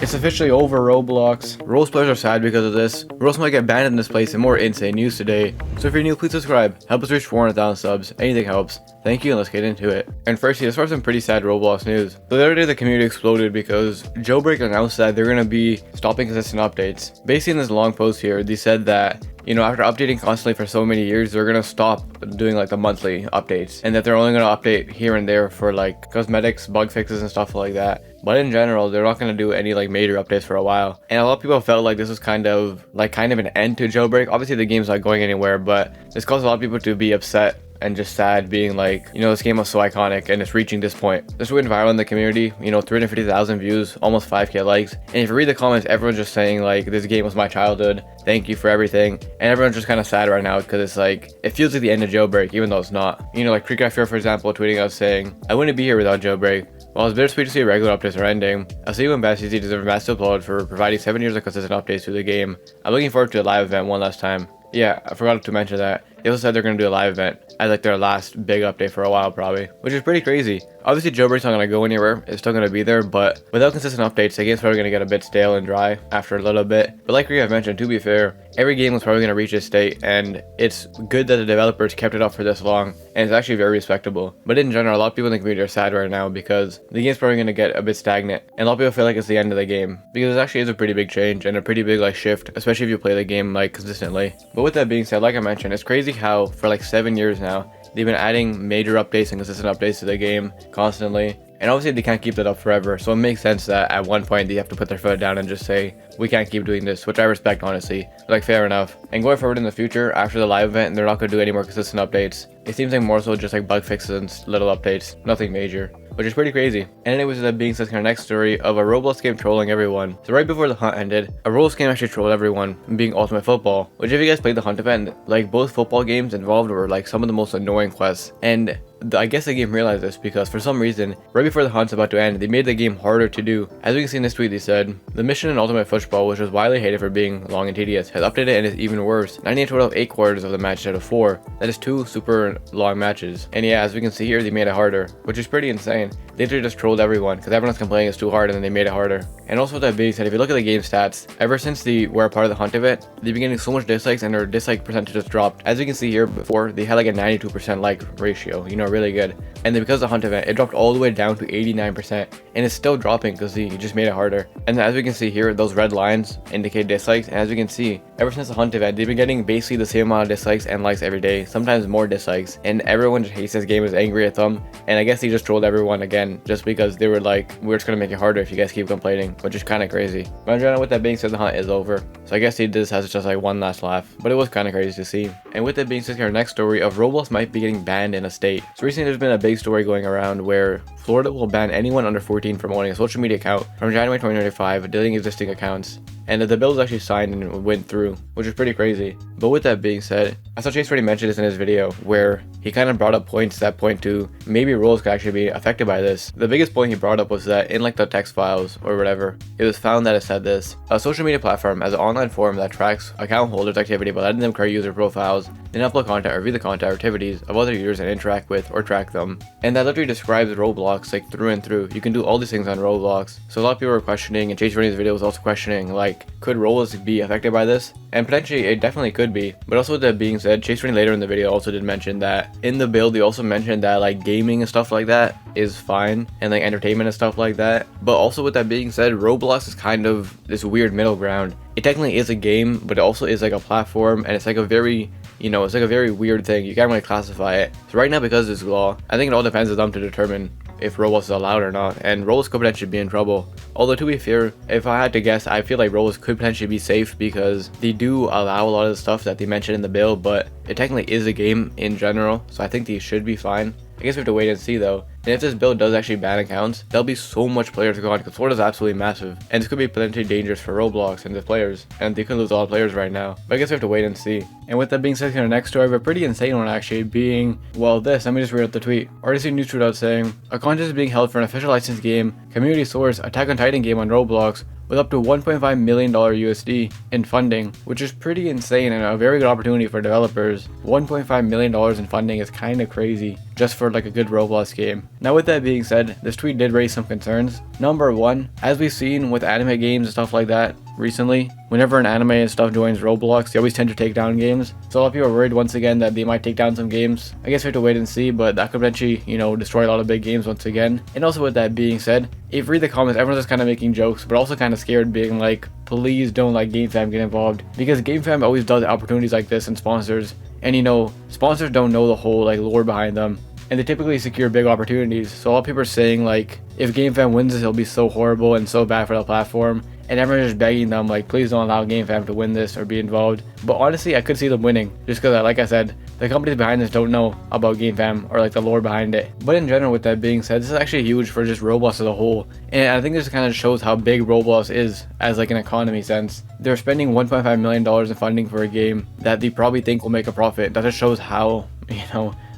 It's officially over Roblox. Roblox players are sad because of this. Roblox might get banned in this place and more insane news today. So if you're new, please subscribe. Help us reach 400,000 subs. Anything helps. Thank you, and let's get into it. And firstly, let's start some pretty sad Roblox news. The other day, the community exploded because Jailbreak announced that they're going to be stopping consistent updates. Basically, in this long post here, they said that after updating constantly for so many years, they're gonna stop doing like the monthly updates, and that they're only gonna update here and there for like cosmetics, bug fixes, and stuff like that. But in general, they're not gonna do any like major updates for a while. And a lot of people felt like this was kind of an end to Jailbreak. Obviously, the game's not going anywhere, but this caused a lot of people to be upset and just sad, being like, this game was so iconic and it's reaching this point. This went viral in the community, 350,000 views, almost 5k likes. And if you read the comments, everyone's just saying like, this game was my childhood, thank you for everything. And everyone's just kind of sad right now because it's like, it feels like the end of Jailbreak, even though it's not. Like Creekcraft, for example, tweeting us saying, I wouldn't be here without Jailbreak. While it's bittersweet to see regular updates are ending, I'll see you and Bass deserve a massive applaud for providing 7 years of consistent updates to the game. I'm looking forward to a live event one last time. Yeah, I forgot to mention that. They also said they're going to do a live event as like their last big update for a while probably, which is pretty crazy. Obviously, Jailbreak's not going to go anywhere. It's still going to be there, but without consistent updates, the game's probably going to get a bit stale and dry after a little bit. But like we have mentioned, to be fair, every game was probably going to reach this state, and it's good that the developers kept it up for this long, and it's actually very respectable. But in general, a lot of people in the community are sad right now because the game's probably going to get a bit stagnant, and a lot of people feel like it's the end of the game, because it actually is a pretty big change and a pretty big like shift, especially if you play the game like consistently. But with that being said, like I mentioned, it's crazy how for like 7 years now, they've been adding major updates and consistent updates to the game constantly. And obviously they can't keep that up forever, so it makes sense that at one point they have to put their foot down and just say, we can't keep doing this, which I respect, honestly. Like, fair enough. And going forward in the future, after the live event, they're not going to do any more consistent updates. It seems like more so just like bug fixes and little updates, nothing major, which is pretty crazy. And anyways, with that being said, our next story of a Roblox game trolling everyone. So right before the hunt ended, a Roblox game actually trolled everyone, being Ultimate Football, which if you guys played the hunt event, like both football games involved were like some of the most annoying quests. And I guess the game realized this because for some reason, right before the hunt's about to end, they made the game harder to do. As we can see in this tweet, they said, the mission in Ultimate Football, which was widely hated for being long and tedious, has updated and is even worse. 98 total of 8 quarters of the match instead of 4. That is 2 super long matches. And yeah, as we can see here, they made it harder, which is pretty insane. They literally just trolled everyone because everyone's complaining it's too hard, and then they made it harder. And also with that being said, if you look at the game stats, ever since they were a part of the hunt event, they've been getting so much dislikes and their dislike percentage just dropped. As you can see here before, they had like a 92% like ratio, really good. And then because of the hunt event, it dropped all the way down to 89%, and it's still dropping because they just made it harder. And as we can see here, those red lines indicate dislikes, and as we can see, ever since the hunt event, they've been getting basically the same amount of dislikes and likes every day, sometimes more dislikes, and everyone just hates this game, is angry at them. And I guess they just trolled everyone again just because they were like, we're just gonna make it harder if you guys keep complaining, which is kind of crazy. But in general, with that being said, the hunt is over, so I guess they did this as just like one last laugh, but it was kind of crazy to see. And with that being said, our next story of Roblox might be getting banned in a state. So recently there's been a big story going around where Florida will ban anyone under 14 from owning a social media account from January 2025, deleting existing accounts. And the bill was actually signed and went through, which is pretty crazy. But with that being said, I saw Chase already mentioned this in his video, where he kind of brought up points that point to maybe roles could actually be affected by this. The biggest point he brought up was that in like the text files or whatever, it was found that it said this: a social media platform as an online forum that tracks account holders' activity by letting them create user profiles, then upload content or view the content or activities of other users and interact with or track them. And that literally describes Roblox like through and through. You can do all these things on Roblox. So a lot of people were questioning, and Chase running his video was also questioning, like, could roles be affected by this? And potentially it definitely could be. But also with that being said, Chase Rainey later in the video also did mention that in the bill they also mentioned that like gaming and stuff like that is fine, and like entertainment and stuff like that. But also with that being said, Roblox is kind of this weird middle ground. It technically is a game, but it also is like a platform, and it's like a very it's like a very weird thing. You can't really classify it. So right now, because of this law, I think it all depends on them to determine if Roblox is allowed or not, and Roblox could potentially be in trouble. Although to be fair, if I had to guess, I feel like Roblox could potentially be safe because they do allow a lot of the stuff that they mentioned in the bill, but it technically is a game in general, so I think they should be fine. I guess we have to wait and see though. And if this bill does actually ban accounts, there'll be so much players gone because Florida's absolutely massive. And this could be potentially dangerous for Roblox and the players. And they could lose a lot of players right now. But I guess we have to wait and see. And with that being said, our next story, a pretty insane one actually, being, well, this. Let me just read out the tweet. RTC News tweet out saying, a contest is being held for an official licensed game, community source, Attack on Titan game on Roblox, with up to $1.5 million USD in funding, which is pretty insane and a very good opportunity for developers. $1.5 million in funding is kind of crazy. just for like a good Roblox game. Now with that being said, this tweet did raise some concerns. Number one, as we've seen with anime games and stuff like that recently, whenever an anime and stuff joins Roblox, they always tend to take down games. So a lot of people are worried once again that they might take down some games. I guess we have to wait and see, but that could potentially, destroy a lot of big games once again. And also with that being said, if you read the comments, everyone's just kind of making jokes, but also kind of scared, being like, please don't let GameFam get involved, because GameFam always does opportunities like this and sponsors, and sponsors don't know the whole like lore behind them, and they typically secure big opportunities. So a lot of people are saying like, if GameFam wins this, it'll be so horrible and so bad for the platform, and everyone's just begging them like, please don't allow GameFam to win this or be involved. But honestly, I could see them winning, just because like I said, the companies behind this don't know about GameFam or like the lore behind it. But in general, with that being said, this is actually huge for just Roblox as a whole, and I think this kind of shows how big Roblox is as like an economy sense. They're spending $1.5 million in funding for a game that they probably think will make a profit. That just shows how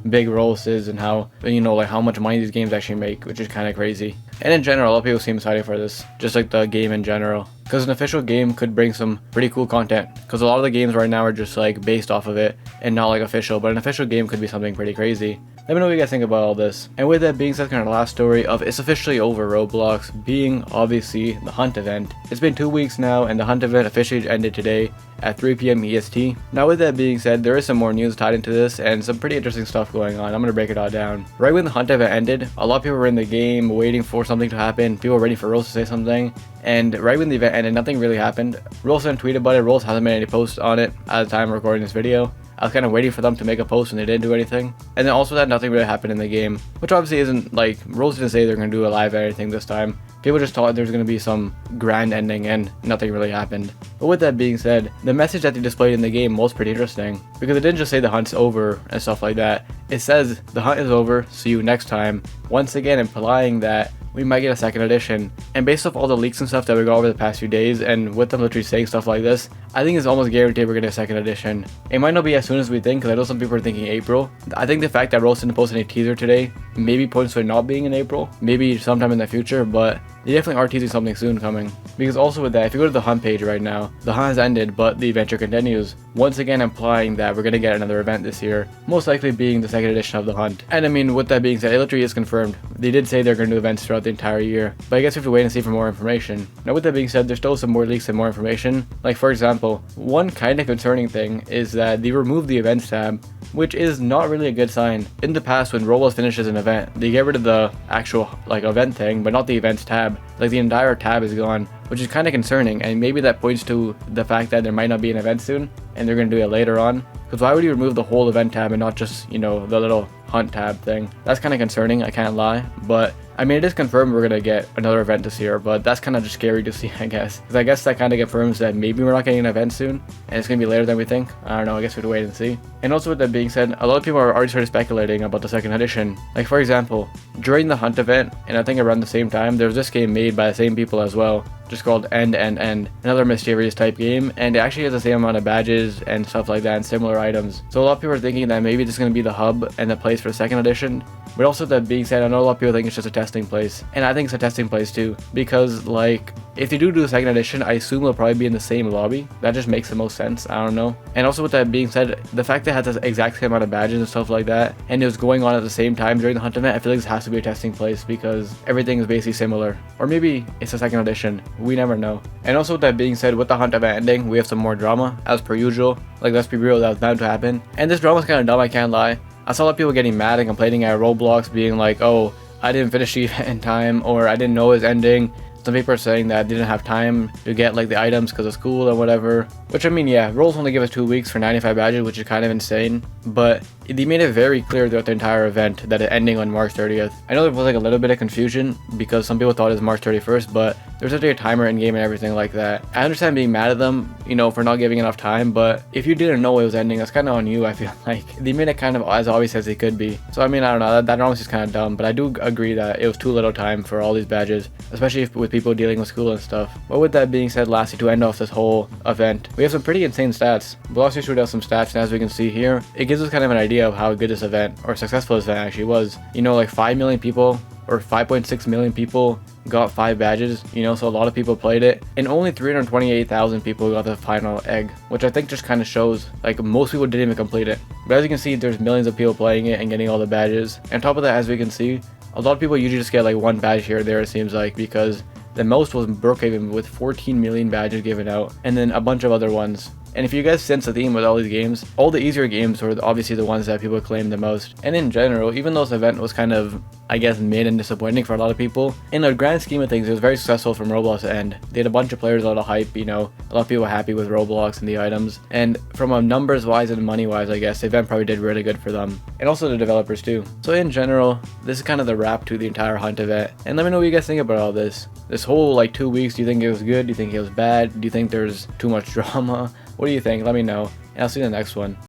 big Roblox is, and how like how much money these games actually make, which is kind of crazy. And in general, a lot of people seem excited for this, just like the game in general, because an official game could bring some pretty cool content, because a lot of the games right now are just like based off of it and not like official, but an official game could be something pretty crazy. Let me know what you guys think about all this. And with that being said, kind of the last story of It's Officially Over Roblox being obviously the Hunt event. It's been 2 weeks now, and the Hunt event officially ended today at 3 p.m. EST. Now with that being said, there is some more news tied into this and some pretty interesting stuff going on. I'm going to break it all down. Right when the Hunt event ended, a lot of people were in the game waiting for something to happen. People were ready for Rose to say something. And right when the event ended, nothing really happened. Rose didn't tweet about it. Rose hasn't made any posts on it at the time of recording this video. I was kind of waiting for them to make a post and they didn't do anything. And then also that nothing really happened in the game, which obviously isn't like, Rose didn't say they're going to do a live or anything this time. People just thought there was going to be some grand ending and nothing really happened. But with that being said, the message that they displayed in the game was pretty interesting, because it didn't just say the hunt's over and stuff like that. It says the hunt is over, see you next time, once again implying that we might get a second edition. And based off all the leaks and stuff that we got over the past few days, and with them literally saying stuff like this, I think it's almost guaranteed we're getting a second edition. It might not be as soon as we think, because I know some people are thinking April. I think the fact that Rose didn't post any teaser today maybe points to it not being in April, maybe sometime in the future, but they definitely are teasing something soon coming. Because also with that, if you go to the Hunt page right now, the Hunt has ended, but the adventure continues, once again implying that we're going to get another event this year, most likely being the second edition of the Hunt. And I mean, with that being said, it literally is confirmed. They did say they're going to do events throughout the entire year, but I guess we have to wait and see for more information. Now with that being said, there's still some more leaks and more information. Like for example, one kind of concerning thing is that they removed the events tab, which is not really a good sign. In the past, when Roblox finishes an event, they get rid of the actual like event thing, but not the events tab. Like the entire tab is gone, which is kind of concerning, and maybe that points to the fact that there might not be an event soon and they're going to do it later on. Because why would you remove the whole event tab and not just, the little hunt tab thing? That's kind of concerning, I can't lie. But I mean, it is confirmed we're going to get another event this year, but that's kind of just scary to see, I guess. Because I guess that kind of confirms that maybe we're not getting an event soon, and it's going to be later than we think. I don't know, I guess we have to wait and see. And also with that being said, a lot of people are already started speculating about the second edition. Like for example, during the Hunt event, and I think around the same time, there was this game made by the same people as well, just called End, another mysterious type game, and it actually has the same amount of badges and stuff like that and similar items. So a lot of people are thinking that maybe this is going to be the hub and the place for the second edition. But also that being said, I know a lot of people think it's just a testing place, and I think it's a testing place too, because like if they do the second edition, I assume it'll probably be in the same lobby. That just makes the most sense, I don't know. And also with that being said, the fact that it has the exact same amount of badges and stuff like that, and it was going on at the same time during the Hunt event, I feel like this has to be a testing place because everything is basically similar. Or maybe it's a second edition, we never know. And also with that being said, with the Hunt event ending, we have some more drama, as per usual. Like let's be real, that was bound to happen. And this drama's kind of dumb, I can't lie. I saw a lot of people getting mad and complaining at Roblox, being like, oh, I didn't finish the event in time, or I didn't know it was ending. Some people are saying that they didn't have time to get like the items because of school or whatever. Which I mean, yeah, Roblox only gave us 2 weeks for 95 badges, which is kind of insane. But they made it very clear throughout the entire event that it ending on March 30th. I know there was like a little bit of confusion because some people thought it was March 31st, but there's actually a timer in game and everything like that. I understand being mad at them, for not giving enough time, but if you didn't know it was ending, that's kind of on you, I feel like. They made it kind of as obvious as it could be. So I mean, I don't know, that honestly is kind of dumb, but I do agree that it was too little time for all these badges, especially with people dealing with school and stuff. But with that being said, lastly, to end off this whole event, we have some pretty insane stats. Velocity showed out some stats, and as we can see here, it gives us kind of an idea of how good this event, or successful this event actually was. Like 5 million people or 5.6 million people got 5 badges, you know, so a lot of people played it, and only 328,000 people got the final egg, which I think just kind of shows like most people didn't even complete it. But as you can see, there's millions of people playing it and getting all the badges. And on top of that, as we can see, a lot of people usually just get like one badge here or there, it seems like, because the most was Brookhaven with 14 million badges given out, and then a bunch of other ones. And if you guys sense the theme with all these games, all the easier games were obviously the ones that people claim the most. And in general, even though this event was kind of, I guess, mid and disappointing for a lot of people, in the grand scheme of things, it was very successful from Roblox end. They had a bunch of players, a lot of hype, you know, a lot of people were happy with Roblox and the items. And from a numbers wise and money wise, I guess, the event probably did really good for them. And also the developers too. So in general, this is kind of the wrap to the entire Hunt event. And let me know what you guys think about all this. This whole like 2 weeks, do you think it was good? Do you think it was bad? Do you think there's too much drama? What do you think? Let me know, and I'll see you in the next one.